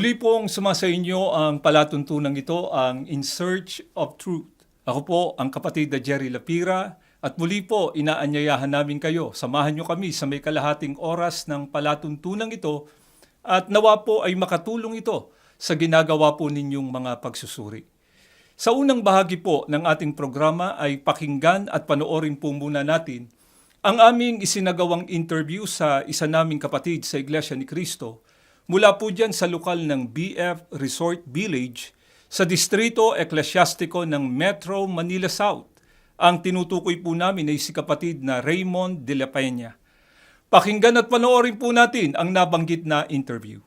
Muli pong sumasa inyo ang palatuntunang ito, ang In Search of Truth. Ako po ang kapatid na Jerry Lapira at muli po inaanyayahan namin kayo. Samahan nyo kami sa may kalahating oras ng palatuntunang ito at nawa po ay makatulong ito sa ginagawa po ninyong mga pagsusuri. Sa unang bahagi po ng ating programa ay pakinggan at panoorin po muna natin ang aming isinagawang interview sa isa naming kapatid sa Iglesia ni Cristo mula po dyan sa lokal ng BF Resort Village sa Distrito Eklesyastiko ng Metro Manila South. Ang tinutukoy po namin ay si kapatid na Raymond de la Peña. Pakinggan at panoorin po natin ang nabanggit na interview.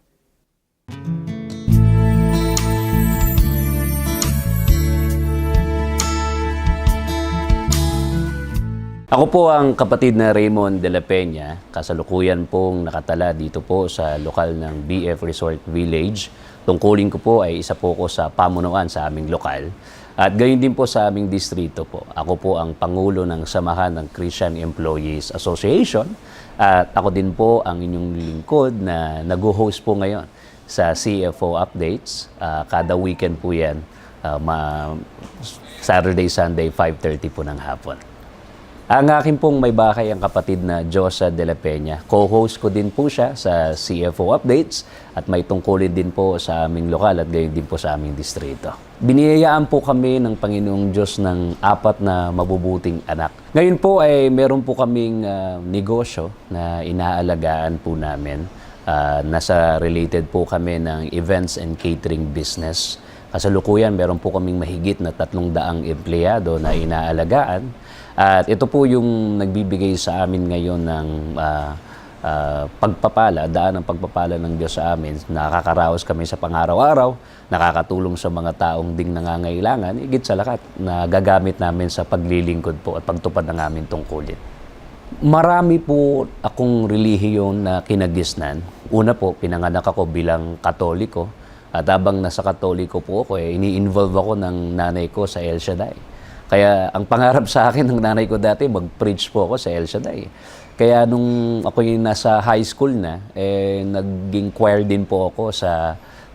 Ako po ang kapatid na Raymond de la Peña, kasalukuyan pong nakatala dito po sa lokal ng BF Resort Village. Tungkulin ko po ay isa po ko sa pamunuan sa aming lokal at gayon din po sa aming distrito po. Ako po ang Pangulo ng Samahan ng Christian Employees Association at ako din po ang inyong lingkod na nag-host po ngayon sa CFO Updates. Kada weekend po yan, Saturday, Sunday, 5:30 po ng hapon. Ang akin pong may bakay ang kapatid na Josa de la Peña. Co-host ko din po siya sa CFO Updates at may tungkulin din po sa aming lokal at gayon din po sa aming distrito. Biniyayaan po kami ng Panginoong Diyos ng 4 na mabubuting anak. Ngayon po ay meron po kaming negosyo na inaalagaan po namin. Nasa related po kami ng events and catering business. Kasalukuyan meron po kaming mahigit na 300 empleyado na inaalagaan. At ito po yung nagbibigay sa amin ngayon ng pagpapala, daan ng pagpapala ng Diyos sa amin. Nakakaraos kami sa pang-araw-araw, nakakatulong sa mga taong ding nangangailangan, higit sa lahat na gagamit namin sa paglilingkod po at pagtupad ng aming tungkulin. Marami po akong relihiyon na kinagisnan. Una po, pinanganak ako bilang Katoliko. At habang nasa Katoliko po ako, ini-involve ako ng nanay ko sa El Shaddai. Kaya ang pangarap sa akin ng nanay ko dati, mag-preach po ako sa El Shaddai. Kaya nung ako yung nasa high school na, naging choir din po ako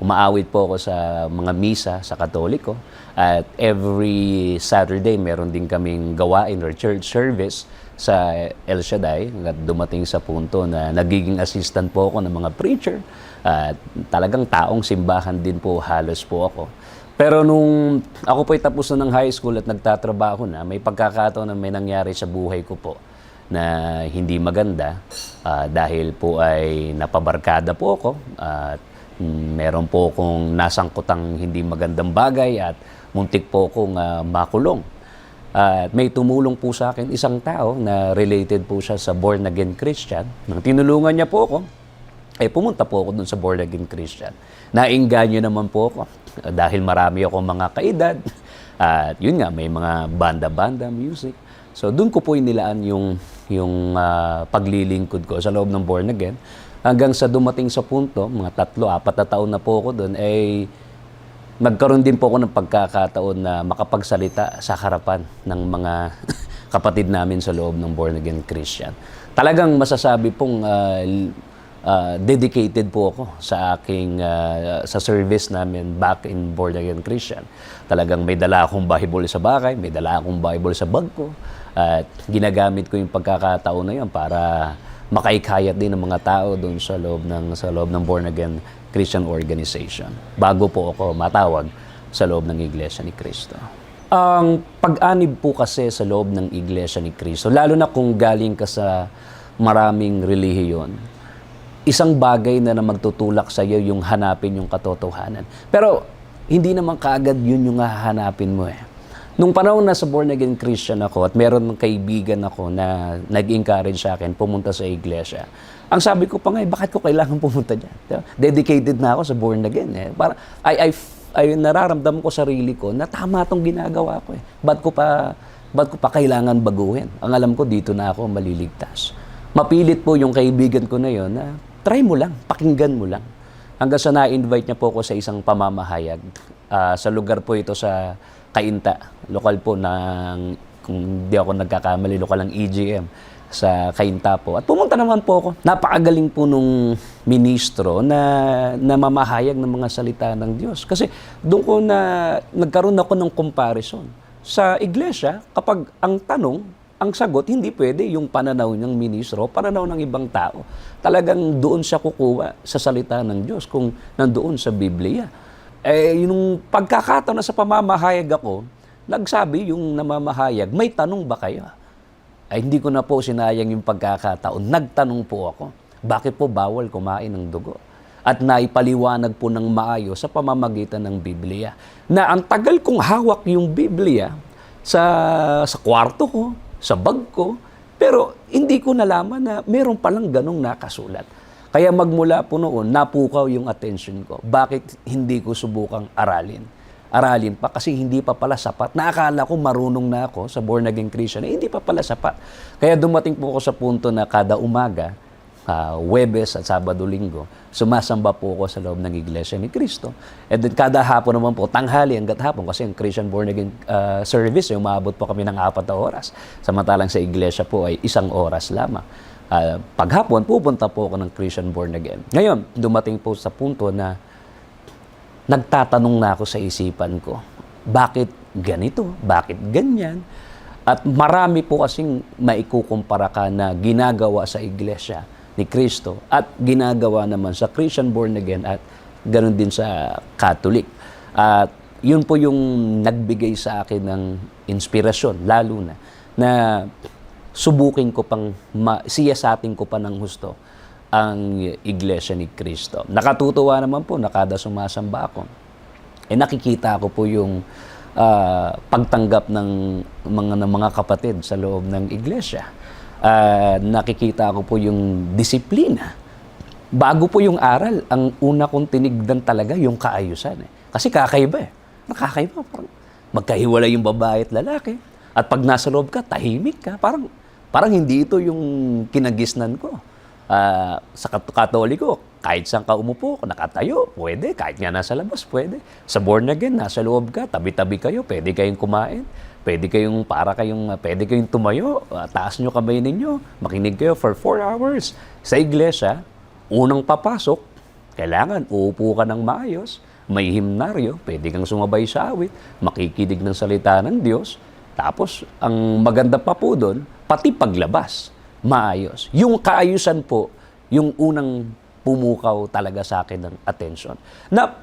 umaawit po ako sa mga misa sa Katoliko. At every Saturday, meron din kaming gawain or church service sa El Shaddai. At dumating sa punto na nagiging assistant po ako ng mga preacher. At talagang taong simbahan din po halos po ako. Pero nung ako po'y tapos na ng high school at nagtatrabaho na, may pagkakataon na may nangyari sa buhay ko po na hindi maganda dahil po ay napabarkada po ako at meron po akong nasangkutang hindi magandang bagay at muntik po akong makulong. At may tumulong po sa akin isang tao na related po siya sa born-again Christian. Nang tinulungan niya po ako, pumunta po ako dun sa born-again Christian. Nainganyo naman po ako dahil marami akong mga kaedad. At yun nga, may mga banda-banda, music. So dun ko po inilaan yung paglilingkod ko sa loob ng born again. Hanggang sa dumating sa punto, mga 3-4 na taon na po ako dun, nagkaroon din po ako ng pagkakataon na makapagsalita sa harapan ng mga kapatid namin sa loob ng born again Christian. Talagang masasabi pong dedicated po ako sa aking sa service namin back in born again Christian. Talagang may dala akong Bible sa bahay, may dala akong Bible sa bag ko at ginagamit ko yung pagkakataon na yun para makaikayat din ng mga tao doon sa loob ng born again Christian organization bago po ako matawag sa loob ng Iglesia ni Cristo. Ang pag-anib po kasi sa loob ng Iglesia ni Cristo, lalo na kung galing ka sa maraming relihiyon, isang bagay na magtutulak sa iyo yung hanapin yung katotohanan. Pero hindi naman kaagad yun yung hahanapin mo . Nung panahon na sa born again Christian ako at meron ng kaibigan ako na nag-encourage sa akin pumunta sa iglesia. Ang sabi ko pa nga, bakit ko kailangan pumunta dyan? Dedicated na ako sa born again . Para ay nararamdaman ko sarili ko na tama tong ginagawa ko . Ba't ko pa kailangan baguhin? Ang alam ko dito na ako maliligtas. Mapilit po yung kaibigan ko na yon na try mo lang, pakinggan mo lang. Hanggang sa na-invite niya po ako sa isang pamamahayag. Sa lugar po ito sa Cainta. Lokal po ng, kung di ako nagkakamali, lokal ng EGM sa Cainta po. At pumunta naman po ako. Napakagaling po nung ministro na namamahayag ng mga salita ng Diyos. Kasi doon ko nagkaroon ako ng comparison. Sa iglesia, kapag ang tanong, ang sagot, hindi pwede yung pananaw ng ministro, pananaw ng ibang tao. Talagang doon siya kukuha sa salita ng Diyos kung nandoon sa Biblia. Yung pagkakataon na sa pamamahayag ako, nagsabi yung namamahayag, may tanong ba kayo? Hindi ko na po sinayang yung pagkakataon. Nagtanong po ako, bakit po bawal kumain ng dugo? At naipaliwanag po ng maayos sa pamamagitan ng Biblia. Na ang tagal kong hawak yung Biblia sa kwarto ko, sa bag ko, pero hindi ko nalaman na meron palang ganong nakasulat. Kaya magmula po noon, napukaw yung attention ko. Bakit hindi ko subukang aralin? Aralin pa kasi hindi pa pala sapat. Naakala ko marunong na ako sa born again Christian. Hindi pa pala sapat. Kaya dumating po ako sa punto na kada umaga, Huwebes at Sabado, Linggo, sumasamba po ako sa loob ng Iglesia ni Cristo. And then kada hapon naman po, tanghali hanggat hapon, kasi ang Christian born again service, umabot po kami ng 4 na oras. Samantalang sa Iglesia po ay 1 oras lamang. Paghapon, pupunta po ako ng Christian born again. Ngayon, dumating po sa punto na nagtatanong na ako sa isipan ko, bakit ganito? Bakit ganyan? At marami po kasing maikukumpara ka na ginagawa sa Iglesia ni Cristo at ginagawa naman sa Christian born again at ganoon din sa Catholic. At yun po yung nagbigay sa akin ng inspirasyon, lalo na subukin ko pang, siyasatin ko pa ng husto ang Iglesia ni Cristo. Nakatutuwa naman po na kada sumasamba ako, nakikita ko po yung pagtanggap ng mga kapatid sa loob ng iglesia. Nakikita ko po yung disiplina. Bago po yung aral, ang una kong tinignan talaga yung kaayusan. Kasi kakaiba . Nakakaiba. Parang magkahiwalay yung babae at lalaki. At pag nasa loob ka, tahimik ka. Parang hindi ito yung kinagisnan ko. Sa Katoliko, kahit saan ka umupo, nakatayo, pwede. Kahit nga nasa labas, pwede. Sa born again, nasa loob ka, tabi-tabi kayo, pwede kayong kumain. Pwede kayong tumayo, taas nyo kamay ninyo, makinig kayo for 4 hours. Sa iglesia, unang papasok, kailangan uupo ka ng maayos, may himnaryo, pwede kang sumabay sa awit, makikinig ng salita ng Diyos. Tapos, ang maganda pa po doon, pati paglabas, maayos. Yung kaayusan po, yung unang pumukaw talaga sa akin ng attention. Na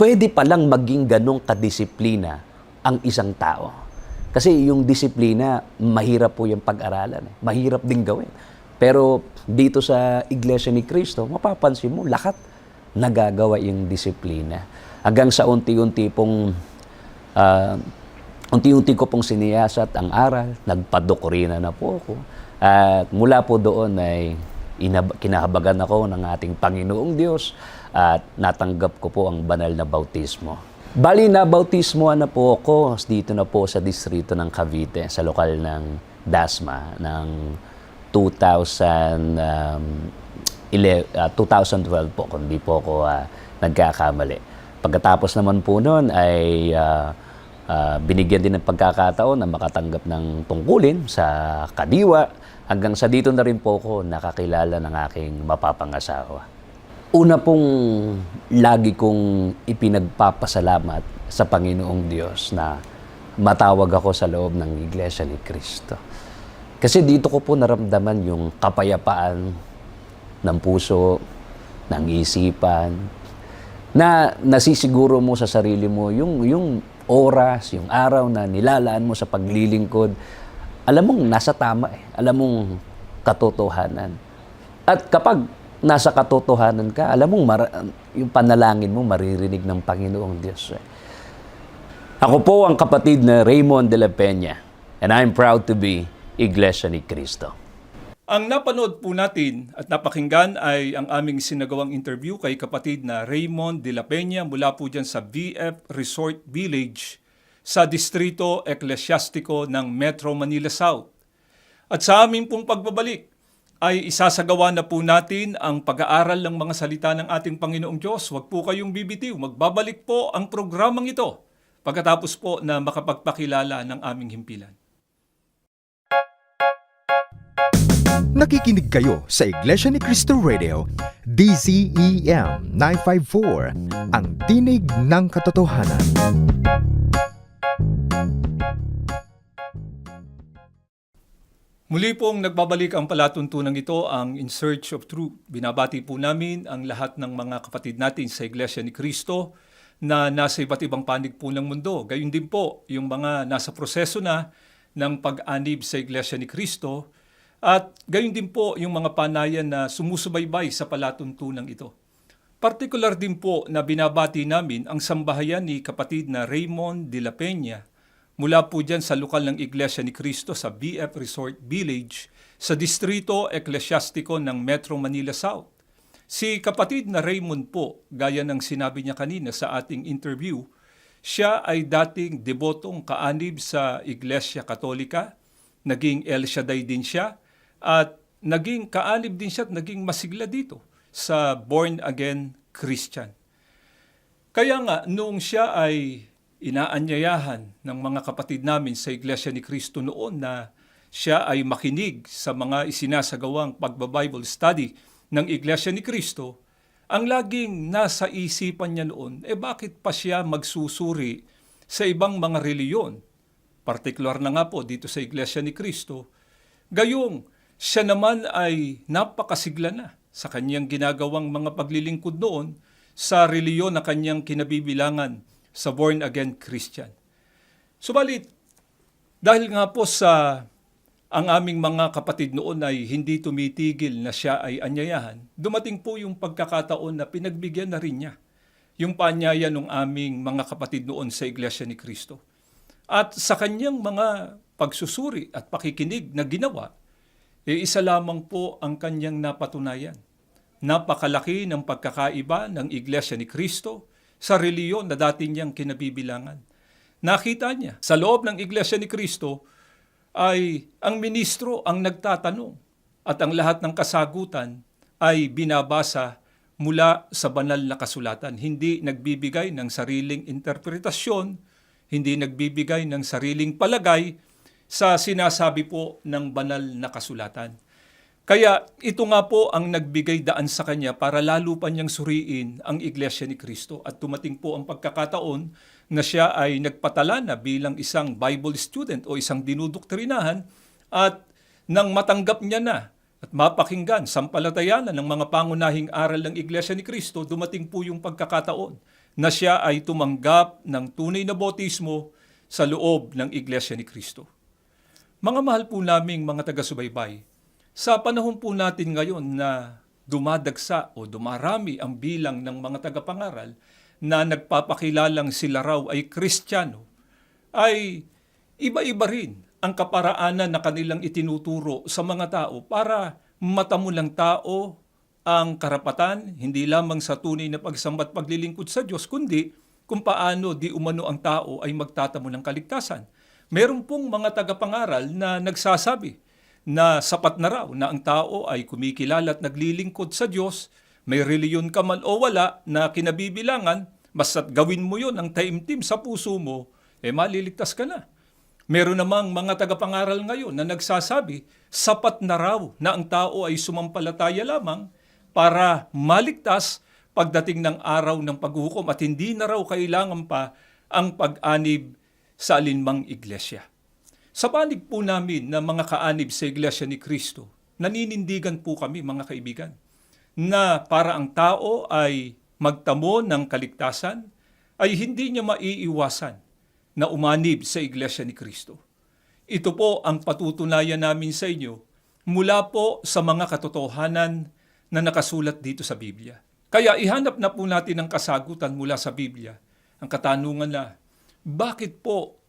pwede palang maging ganong kadisiplina ang isang tao. Kasi yung disiplina, mahirap po yung pag-aralan. Mahirap din gawin. Pero dito sa Iglesia ni Cristo, mapapansin mo, lahat nagagawa yung disiplina. Hanggang sa unti-unti ko pong siniyasat ang aral, nagpadokorina na po ako. At mula po doon ay kinahabagan ako ng ating Panginoong Diyos at natanggap ko po ang banal na bautismo. Bali, nabautismohan na po ako dito na po sa distrito ng Cavite, sa lokal ng Dasma, ng 2012 po, kung di po ako nagkakamali. Pagkatapos naman po noon ay binigyan din ng pagkakataon na makatanggap ng tungkulin sa kadiwa. Hanggang sa dito na rin po ako nakakilala ng aking mapapangasawa. Una pong lagi kong ipinagpapasalamat sa Panginoong Diyos na matawag ako sa loob ng Iglesia ni Cristo. Kasi dito ko po naramdaman yung kapayapaan ng puso, ng isipan, na nasisiguro mo sa sarili mo yung oras, yung araw na nilalaan mo sa paglilingkod, alam mong nasa tama . Alam mong katotohanan. At kapag nasa katotohanan ka, alam mong yung panalangin mo maririnig ng Panginoong Diyos . Ako po ang kapatid na Raymond de la Peña, and I'm proud to be Iglesia ni Cristo. Ang napanood po natin at napakinggan ay ang aming sinagawang interview kay kapatid na Raymond de la Peña mula po dyan sa VF Resort Village sa Distrito Eklesyastiko ng Metro Manila South. At sa aming pong pagbabalik ay isasagawa na po natin ang pag-aaral ng mga salita ng ating Panginoong Diyos. Huwag po kayong bibitiw. Magbabalik po ang programang ito pagkatapos po na makapagpakilala ng aming himpilan. Nakikinig kayo sa Iglesia ni Cristo Radio, DZEM 954, ang tinig ng katotohanan. Muli pong nagbabalik ang palatuntunang ito, ang In Search of Truth. Binabati po namin ang lahat ng mga kapatid natin sa Iglesia ni Cristo na nasa iba't ibang panig po ng mundo. Gayun din po yung mga nasa proseso na ng pag-anib sa Iglesia ni Cristo at gayon din po yung mga panayan na sumusubaybay sa palatuntunang ito. Partikular din po na binabati namin ang sambahayan ni kapatid na Raymond de la Peña mula po dyan sa lokal ng Iglesia ni Cristo sa BF Resort Village sa Distrito Eklesyastiko ng Metro Manila South. Si kapatid na Raymond po, gaya ng sinabi niya kanina sa ating interview, siya ay dating debotong kaanib sa Iglesia Katolika, naging El Shaddai din siya, at naging kaanib din siya at naging masigla dito sa born-again Christian. Kaya nga, noong siya ay inaanyayahan ng mga kapatid namin sa Iglesia ni Cristo noon na siya ay makinig sa mga isinasagawang pagbabible study ng Iglesia ni Cristo, ang laging nasa isipan niya noon, bakit pa siya magsusuri sa ibang mga reliyon? Partikular na nga po dito sa Iglesia ni Cristo. Gayong siya naman ay napakasigla na sa kanyang ginagawang mga paglilingkod noon sa reliyon na kanyang kinabibilangan sa born-again Christian. Subalit, dahil nga po sa ang aming mga kapatid noon ay hindi tumitigil na siya ay anyayahan, dumating po yung pagkakataon na pinagbigyan na rin niya yung paanyaya ng aming mga kapatid noon sa Iglesia ni Cristo. At sa kanyang mga pagsusuri at pakikinig na ginawa, isa lamang po ang kanyang napatunayan. Napakalaki ng pagkakaiba ng Iglesia ni Cristo sa reliyon na dati niyang kinabibilangan. Nakita niya sa loob ng Iglesia ni Cristo ay ang ministro ang nagtatanong at ang lahat ng kasagutan ay binabasa mula sa banal na kasulatan. Hindi nagbibigay ng sariling interpretasyon, hindi nagbibigay ng sariling palagay sa sinasabi po ng banal na kasulatan. Kaya ito nga po ang nagbigay daan sa kanya para lalo pa niyang suriin ang Iglesia ni Cristo. At tumating po ang pagkakataon na siya ay nagpatala na bilang isang Bible student o isang dinudoktrinahan at nang matanggap niya na at mapakinggan sampalatayanan ng mga pangunahing aral ng Iglesia ni Cristo, dumating po yung pagkakataon na siya ay tumanggap ng tunay na bautismo sa loob ng Iglesia ni Cristo. Mga mahal po naming mga taga-subaybay, sa panahon po natin ngayon na dumadagsa o dumarami ang bilang ng mga tagapangaral na nagpapakilalang sila raw ay Kristiyano, ay iba-iba rin ang kaparaanan na kanilang itinuturo sa mga tao para matamo ng tao ang karapatan, hindi lamang sa tunay na pagsamba at paglilingkod sa Diyos, kundi kung paano di umano ang tao ay magtatamo ng kaligtasan. Meron pong mga tagapangaral na nagsasabi na sapat na raw na ang tao ay kumikilala at naglilingkod sa Diyos, may reliyon ka man o wala na kinabibilangan, basta't gawin mo yon ang taimtim sa puso mo, maliligtas ka na. Meron namang mga tagapangaral ngayon na nagsasabi, sapat na raw na ang tao ay sumampalataya lamang para maligtas pagdating ng araw ng paghukom at hindi na raw kailangan pa ang pag-anib sa alinmang iglesia. Sa panig po namin na mga kaanib sa Iglesia ni Cristo, naninindigan po kami mga kaibigan, na para ang tao ay magtamo ng kaligtasan, ay hindi niya maiiwasan na umanib sa Iglesia ni Cristo. Ito po ang patutunayan namin sa inyo mula po sa mga katotohanan na nakasulat dito sa Biblia. Kaya ihanap na po natin ang kasagutan mula sa Biblia. Ang katanungan na, bakit po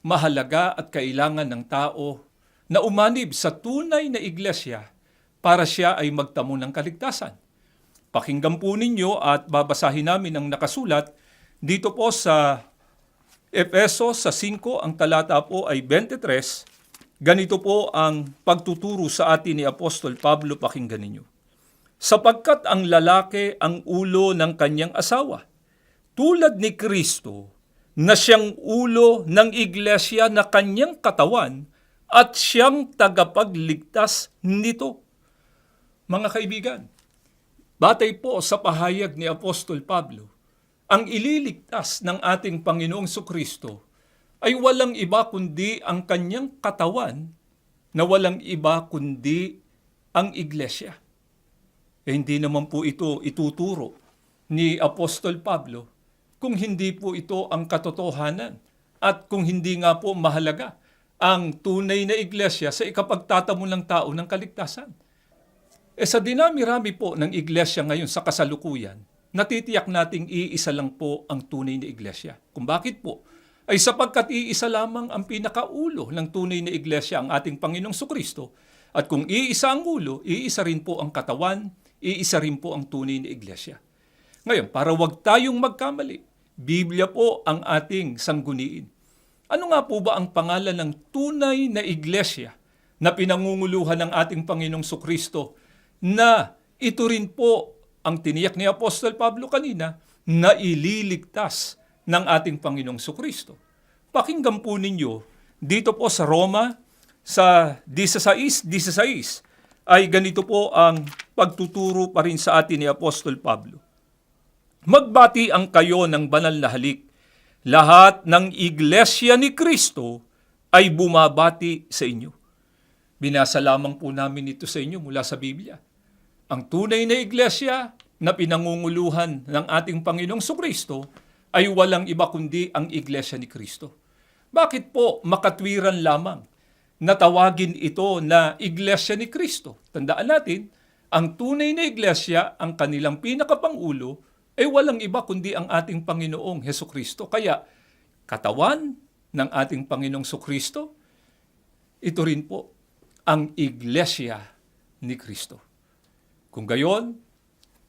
mahalaga at kailangan ng tao na umanib sa tunay na iglesia para siya ay magtamo ng kaligtasan? Pakinggan po ninyo at babasahin namin ang nakasulat dito po sa Efesos sa 5, ang talata po ay 23. Ganito po ang pagtuturo sa atin ni Apostol Pablo, pakinggan ninyo. Sapagkat ang lalaki ang ulo ng kanyang asawa, tulad ni Kristo, na siyang ulo ng iglesia na kanyang katawan, at siyang tagapagligtas nito. Mga kaibigan, batay po sa pahayag ni Apostol Pablo, ang ililigtas ng ating Panginoong Sukristo ay walang iba kundi ang kanyang katawan na walang iba kundi ang iglesia. Hindi naman po ito ituturo ni Apostol Pablo kung hindi po ito ang katotohanan at kung hindi nga po mahalaga ang tunay na iglesia sa ikapagtatamo ng tao ng kaligtasan. Sa dinami-rami po ng iglesia ngayon sa kasalukuyan, natitiyak nating iisa lang po ang tunay na iglesia. Kung bakit po? Ay sapagkat iisa lamang ang pinakaulo ng tunay na iglesia, ang ating Panginoong Sukristo. At kung iisa ang ulo, iisa rin po ang katawan, iisa rin po ang tunay na iglesia. Ngayon, para wag tayong magkamali, Biblia po ang ating sangguniin. Ano nga po ba ang pangalan ng tunay na iglesia na pinangunguluhan ng ating Panginoong Sukristo na ito rin po ang tiniyak ni Apostol Pablo kanina na ililigtas ng ating Panginoong Sukristo? Pakinggan po ninyo dito po sa Roma sa 16:16 ay ganito po ang pagtuturo pa rin sa atin ni Apostol Pablo. Magbati ang kayo ng banal na halik. Lahat ng iglesia ni Kristo ay bumabati sa inyo. Binasa lamang po namin ito sa inyo mula sa Biblia. Ang tunay na iglesia na pinangunguluhan ng ating Panginoong Sukristo ay walang iba kundi ang iglesia ni Kristo. Bakit po makatwiran lamang na tawagin ito na iglesia ni Kristo? Tandaan natin, ang tunay na iglesia, ang kanilang pinakapangulo, ay walang iba kundi ang ating Panginoong Hesukristo. Kaya, katawan ng ating Panginoong Sukristo, ito rin po ang iglesia ni Kristo. Kung gayon,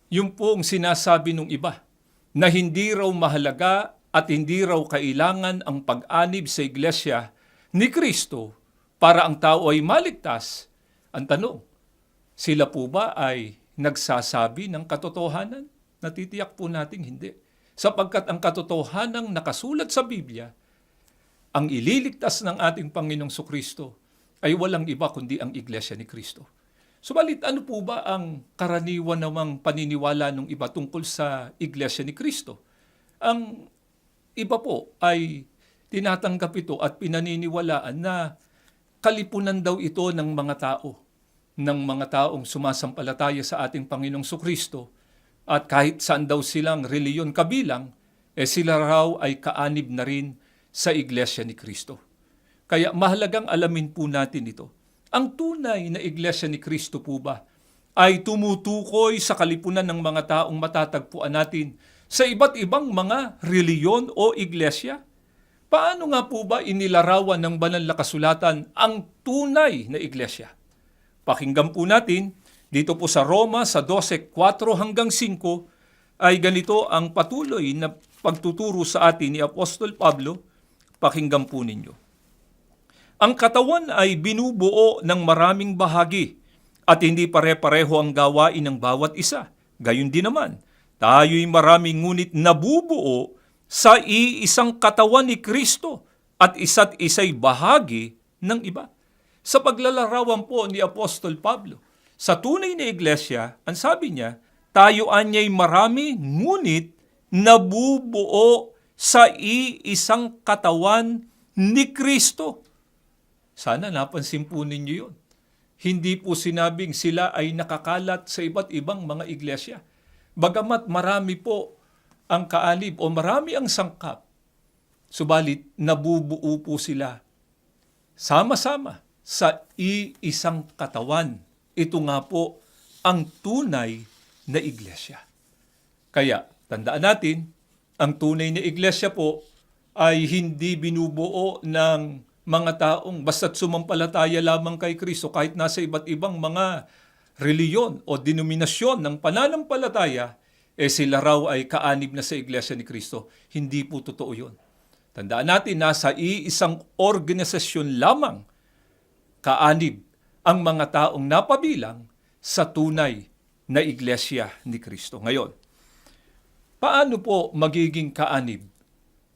yung pong sinasabi ng iba na hindi raw mahalaga at hindi raw kailangan ang pag-anib sa iglesia ni Kristo para ang tao ay maligtas, ang tanong, sila po ba ay nagsasabi ng katotohanan? Natitiyak po nating hindi. Sapagkat ang katotohanang nakasulat sa Biblia, ang ililigtas ng ating Panginoong Sukristo ay walang iba kundi ang iglesia ni Kristo. Subalit ano po ba ang karaniwan namang paniniwala ng iba tungkol sa iglesia ni Kristo? Ang iba po ay tinatanggap ito at pinaniniwalaan na kalipunan daw ito ng mga tao, ng mga taong sumasampalataya sa ating Panginoong Sukristo. At kahit saan daw silang reliyon kabilang, sila raw ay kaanib na rin sa iglesia ni Kristo. Kaya mahalagang alamin po natin ito. Ang tunay na iglesia ni Kristo po ba ay tumutukoy sa kalipunan ng mga taong matatagpuan natin sa iba't ibang mga reliyon o iglesia? Paano nga po ba inilarawan ng banal na kasulatan ang tunay na iglesia? Pakinggan po natin dito po sa Roma sa 12:4 hanggang 5 ay ganito ang patuloy na pagtuturo sa atin ni Apostol Pablo. Pakinggan po ninyo. Ang katawan ay binubuo ng maraming bahagi at hindi pare-pareho ang gawain ng bawat isa. Gayon din naman, tayo'y maraming ngunit nabubuo sa iisang katawan ni Kristo at isa't isa'y bahagi ng iba. Sa paglalarawan po ni Apostol Pablo, sa tunay na iglesia, ang sabi niya, tayo anya'y marami, ngunit nabubuo sa iisang katawan ni Kristo. Sana napansin po ninyo yun. Hindi po sinabing sila ay nakakalat sa iba't ibang mga iglesia. Bagamat marami po ang kaalib o marami ang sangkap, subalit nabubuo po sila sama-sama sa iisang katawan. Ito nga po ang tunay na iglesia. Kaya, tandaan natin, ang tunay na iglesia po ay hindi binubuo ng mga taong basta't sumampalataya lamang kay Kristo kahit nasa iba't ibang mga reliyon o denominasyon ng pananampalataya, sila raw ay kaanib na sa iglesia ni Kristo. Hindi po totoo yun. Tandaan natin, nasa iisang organisasyon lamang kaanib ang mga taong napabilang sa tunay na iglesia ni Kristo. Ngayon, paano po magiging kaanib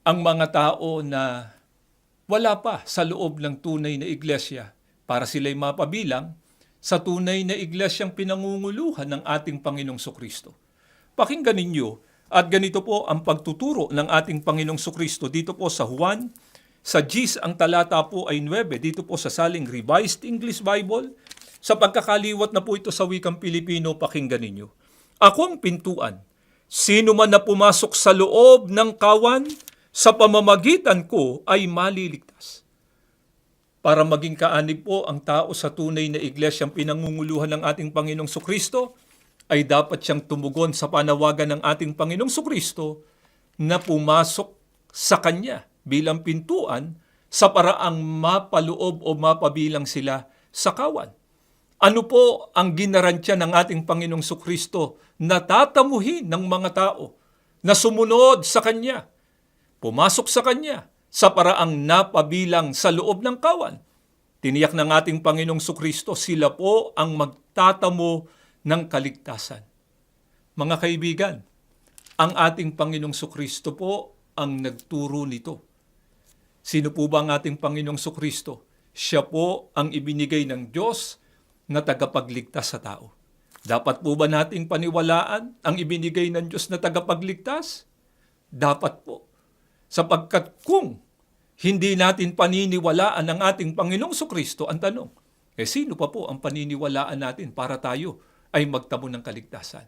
ang mga tao na wala pa sa loob ng tunay na iglesia para sila'y mapabilang sa tunay na iglesyang pinangunguluhan ng ating Panginoong Sukristo. Pakinggan ninyo at ganito po ang pagtuturo ng ating Panginoong Sukristo dito po sa Juan. Sa Gis ang talata po ay 9, dito po sa saling Revised English Bible. Sa pagkakaliwat na po ito sa wikang Pilipino, pakinggan ninyo. Ako ang pintuan. Sino man na pumasok sa loob ng kawan, sa pamamagitan ko ay maliligtas. Para maging kaanib po ang tao sa tunay na iglesyang pinangunguluhan ng ating Panginoong Sukristo, ay dapat siyang tumugon sa panawagan ng ating Panginoong Sukristo na pumasok sa Kanya bilang pintuan sa paraang mapaloob o mapabilang sila sa kawan. Ano po ang ginarantya ng ating Panginoong Sukristo na tatamuhin ng mga tao na sumunod sa Kanya, pumasok sa Kanya sa paraang napabilang sa loob ng kawan? Tiniyak ng ating Panginoong Sukristo, sila po ang magtatamo ng kaligtasan. Mga kaibigan, ang ating Panginoong Sukristo po ang nagturo nito. Sino po ba ang ating Panginoong Sukristo? Siya po ang ibinigay ng Diyos na tagapagligtas sa tao. Dapat po ba nating paniwalaan ang ibinigay ng Diyos na tagapagligtas? Dapat po. Sapagkat kung hindi natin paniniwalaan ang ating Panginoong Sukristo, ang tanong, sino pa po ang paniniwalaan natin para tayo ay magtamo ng kaligtasan?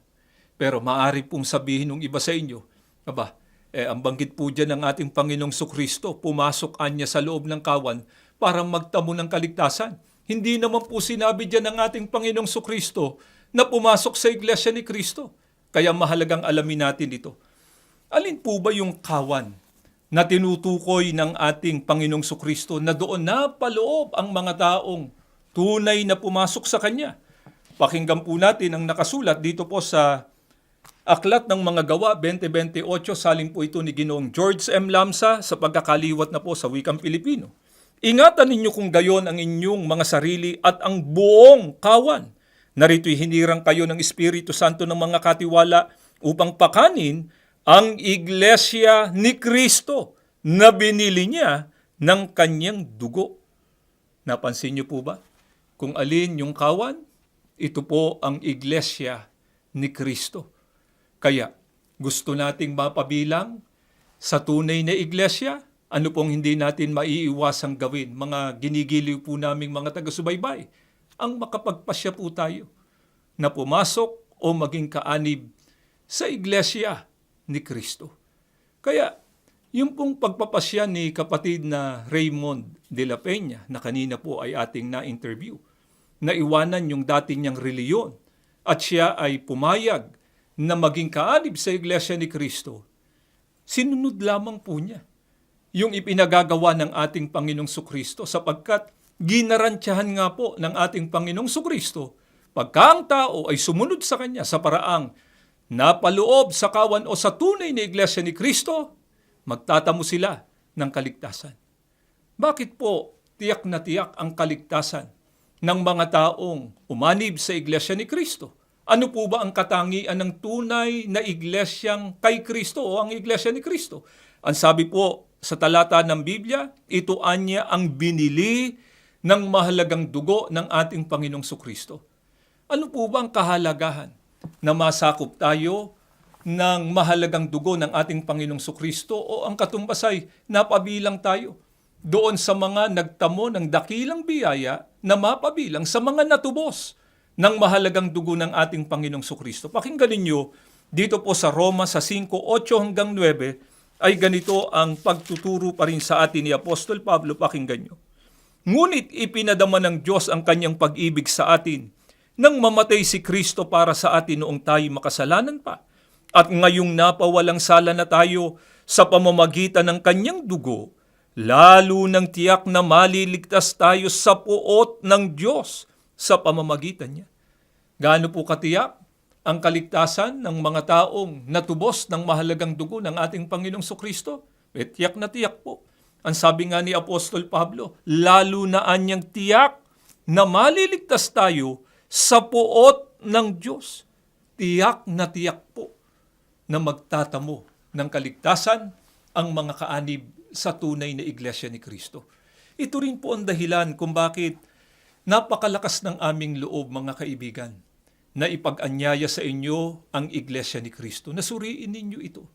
Pero maaari pong sabihin ng iba sa inyo, ang banggit po dyan ng ating Panginoong Sukristo, pumasok anya sa loob ng kawan para magtamo ng kaligtasan. Hindi naman po sinabi dyan ng ating Panginoong Sukristo na pumasok sa Iglesia ni Kristo. Kaya mahalagang alamin natin ito. Alin po ba yung kawan na tinutukoy ng ating Panginoong Sukristo na doon napaloob ang mga taong tunay na pumasok sa Kanya? Pakinggan po natin ang nakasulat dito po sa Aklat ng Mga Gawa 20:28, saling po ito ni Ginoong George M. Lamsa sa pagkakaliwat na po sa wikang Pilipino. Ingatan ninyo kung gayon ang inyong mga sarili at ang buong kawan. Narito'y hinirang kayo ng Espiritu Santo ng mga katiwala upang pakanin ang Iglesia ni Kristo na binili niya ng Kanyang dugo. Napansin niyo po ba? Kung alin yung kawan, ito po ang Iglesia ni Kristo. Kaya gusto nating mapabilang sa tunay na iglesia, ano pong hindi natin maiiwasang gawin, mga ginigiliw po naming mga taga-subaybay, ang makapagpasya po tayo na pumasok o maging kaanib sa iglesia ni Kristo. Kaya yung pong pagpapasya ni kapatid na Raymond de la Peña na kanina po ay ating na-interview, na iwanan yung dati niyang reliyon at siya ay pumayag na maging kaanib sa Iglesia ni Kristo, sinunod lamang po niya yung ipinagagawa ng ating Panginoong Sukristo sapagkat ginarantyahan nga po ng ating Panginoong Sukristo pagka ang tao ay sumunod sa Kanya sa paraang napaloob sa kawan o sa tunay na Iglesia ni Kristo, magtatamo sila ng kaligtasan. Bakit po tiyak na tiyak ang kaligtasan ng mga taong umanib sa Iglesia ni Kristo? Ano po ba ang katangian ng tunay na iglesyang kay Kristo o ang Iglesia ni Kristo? Ang sabi po sa talata ng Biblia, ito anya ang binili ng mahalagang dugo ng ating Panginoong Sukristo. Ano po ba ang kahalagahan na masakop tayo ng mahalagang dugo ng ating Panginoong Sukristo o ang katumbas ay napabilang tayo doon sa mga nagtamo ng dakilang biyaya na mapabilang sa mga natubos ng mahalagang dugo ng ating Panginoong Sukristo? Pakinggan ninyo dito po sa Roma sa 5:8-9 ay ganito ang pagtuturo pa rin sa atin ni Apostol Pablo. Pakinggan nyo. Ngunit ipinadama ng Diyos ang kanyang pag-ibig sa atin nang mamatay si Kristo para sa atin noong tayo makasalanan pa. At ngayong napawalang sala na tayo sa pamamagitan ng kanyang dugo, lalo nang tiyak na maliligtas tayo sa puot ng Diyos sa pamamagitan niya. Gaano po katiyak ang kaligtasan ng mga taong natubos ng mahalagang dugo ng ating Panginoong Sukristo? Tiyak na tiyak po. Ang sabi nga ni Apostol Pablo, lalo na anyang tiyak na maliligtas tayo sa puot ng Diyos. Tiyak na tiyak po na magtatamo ng kaligtasan ang mga kaanib sa tunay na Iglesia ni Kristo. Ito rin po ang dahilan kung bakit Napakalakas ng aming loob, mga kaibigan, na ipag-anyaya sa inyo ang Iglesia ni Cristo. Nasuriin ninyo ito.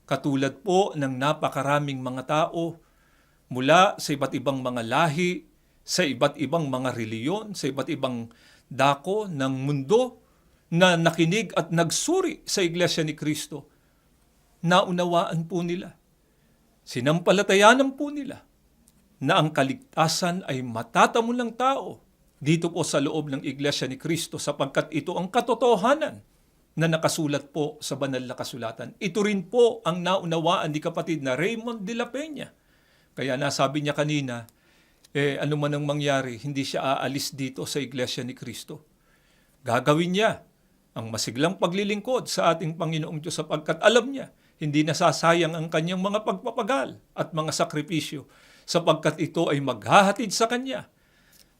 Katulad po ng napakaraming mga tao mula sa iba't ibang mga lahi, sa iba't ibang mga reliyon, sa iba't ibang dako ng mundo na nakinig at nagsuri sa Iglesia ni Cristo. Naunawaan po nila, sinampalatayanan po nila na ang kaligtasan ay matatamo ng tao dito po sa loob ng Iglesia ni Cristo sapagkat ito ang katotohanan na nakasulat po sa banal na kasulatan. Ito rin po ang naunawaan ni kapatid na Raymond de la Peña. Kaya nasabi niya kanina, ano man ang mangyari, hindi siya aalis dito sa Iglesia ni Cristo. Gagawin niya ang masiglang paglilingkod sa ating Panginoong Diyos sapagkat alam niya, hindi nasasayang ang kanyang mga pagpapagal at mga sakripisyo sapagkat ito ay maghahatid sa kanya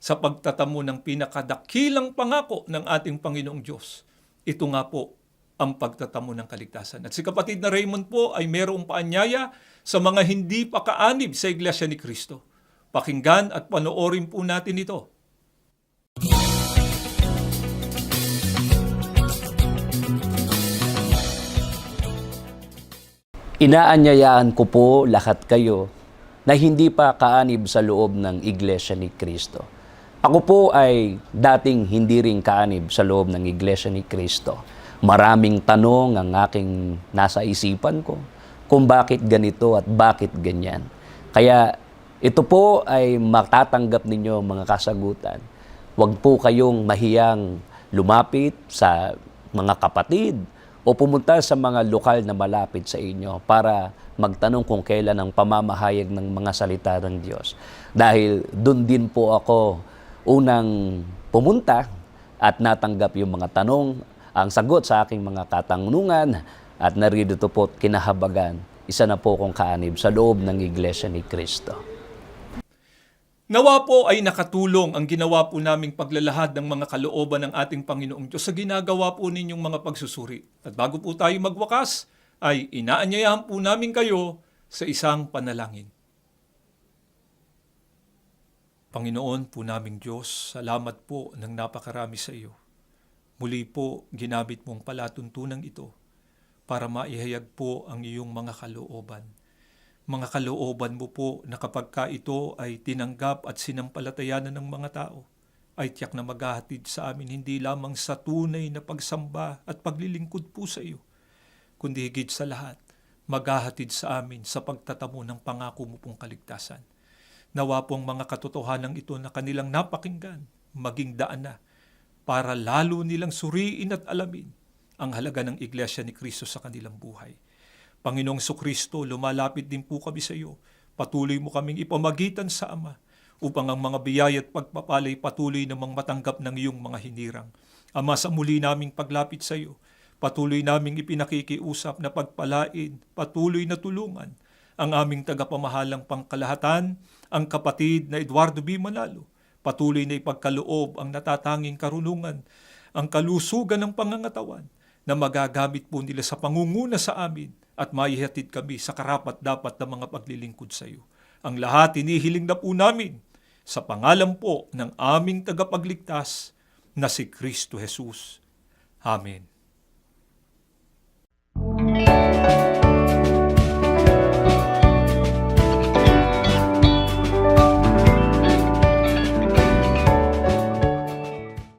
sa pagtatamo ng pinakadakilang pangako ng ating Panginoong Diyos. Ito nga po ang pagtatamo ng kaligtasan. At si kapatid na Raymond po ay mayroong paanyaya sa mga hindi pa kaanib sa Iglesia ni Cristo. Pakinggan at panoorin po natin ito. Inaanyayaan ko po lahat kayo na hindi pa kaanib sa loob ng Iglesia ni Cristo. Ako po ay dating hindi rin kaanib sa loob ng Iglesia ni Cristo. Maraming tanong ang aking nasa isipan ko kung bakit ganito at bakit ganyan. Kaya ito po ay matatanggap ninyo mga kasagutan. Huwag po kayong mahiyang lumapit sa mga kapatid o pumunta sa mga lokal na malapit sa inyo para magtanong kung kailan ang pamamahayag ng mga salita ng Diyos. Dahil doon din po ako unang pumunta at natanggap yung mga tanong, ang sagot sa aking mga katanungan at narito po kinahabagan. Isa na po kong kaanib sa loob ng Iglesia ni Cristo. Nawa po ay nakatulong ang ginawa po naming paglalahad ng mga kalooban ng ating Panginoong Diyos sa ginagawa po ninyong mga pagsusuri. At bago po tayo magwakas, ay inaanyayahan po namin kayo sa isang panalangin. Panginoon po naming Diyos, salamat po ng napakarami sa iyo. Muli po ginamit mong palatuntunan ito para maihayag po ang iyong mga kalooban. Mga kalooban mo po na kapag ka ito ay tinanggap at sinampalatayanan ng mga tao, ay tiyak na maghahatid sa amin hindi lamang sa tunay na pagsamba at paglilingkod po sa iyo, kundi higit sa lahat, maghahatid sa amin sa pagtatamo ng pangako mo pong kaligtasan. Nawa pong mga katotohanan ito na kanilang napakinggan, maging daan na, para lalo nilang suriin at alamin ang halaga ng Iglesia ni Cristo sa kanilang buhay. Panginoong Kristo, lumalapit din po kami sa iyo. Patuloy mo kaming ipamagitan sa Ama upang ang mga biyaya at pagpapalay patuloy namang matanggap ng iyong mga hinirang. Ama, sa muli naming paglapit sa iyo, patuloy naming ipinakikiusap na pagpalain, patuloy na tulungan ang aming tagapamahalang pangkalahatan, ang kapatid na Eduardo B. Manalo. Patuloy na ipagkaloob ang natatanging karunungan, ang kalusugan ng pangangatawan na magagamit po nila sa pangunguna sa amin at maihatid kami sa karapat-dapat na mga paglilingkod sa iyo. Ang lahat inihiling na po namin sa pangalan po ng aming tagapagligtas na si Kristo Jesus. Amen.